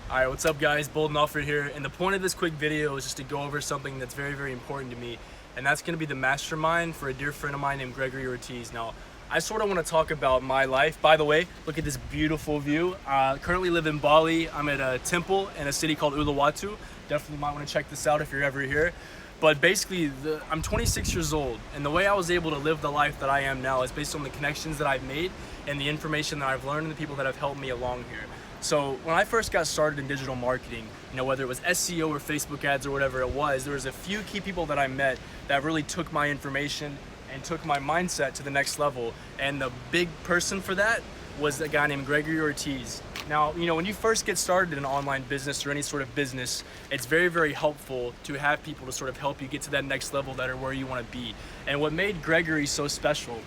Alright, what's up guys? Bolton here, and the point of this quick video is just to go over something that's very, very important to me, and that's going to be the mastermind for a dear friend of mine named Gregory Ortiz. Now, I sort of want to talk about my life. By the way, look at this beautiful view. Currently live in Bali. I'm at a temple in a city called Uluwatu. Definitely might want to check this out if you're ever here. But basically, I'm 26 years old, and the way I was able to live the life that I am now is based on the connections that I've made and the information that I've learned and the people that have helped me along here. So when I first got started in digital marketing, whether it was SEO or Facebook ads or whatever it was, there was a few key people that I met that really took my information and took my mindset to the next level. And the big person for that was a guy named Gregory Ortiz. Now, when you first get started in an online business or any sort of business, it's very, very helpful to have people to sort of help you get to that next level that are where you want to be. And what made Gregory so special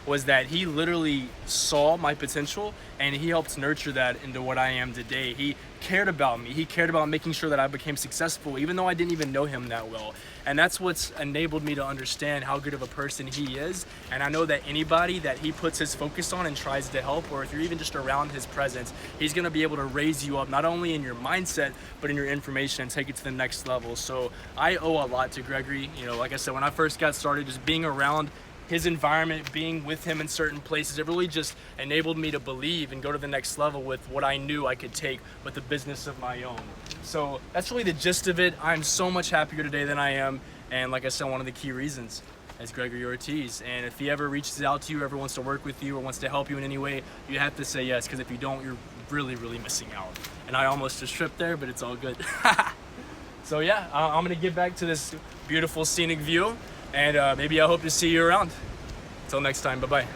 was that he literally saw my potential and he helped nurture that into what I am today. He cared about me. He cared about making sure that I became successful, even though I didn't even know him that well. And that's what's enabled me to understand how good of a person he is. And I know that anybody that he puts his focus on and tries to help, or if you're even just around his presence, he's gonna be able to raise you up, not only in your mindset, but in your information and take it to the next level. So I owe a lot to Gregory. Like I said, when I first got started, just being around his environment, being with him in certain places, it really just enabled me to believe and go to the next level with what I knew I could take with a business of my own. So that's really the gist of it. I'm so much happier today than I am. And like I said, one of the key reasons is Gregory Ortiz. And if he ever reaches out to you, ever wants to work with you or wants to help you in any way, you have to say yes, because if you don't, you're really, really missing out. And I almost just tripped there, but it's all good. So yeah, I'm gonna get back to this beautiful scenic view. And maybe I hope to see you around. Until next time, bye-bye.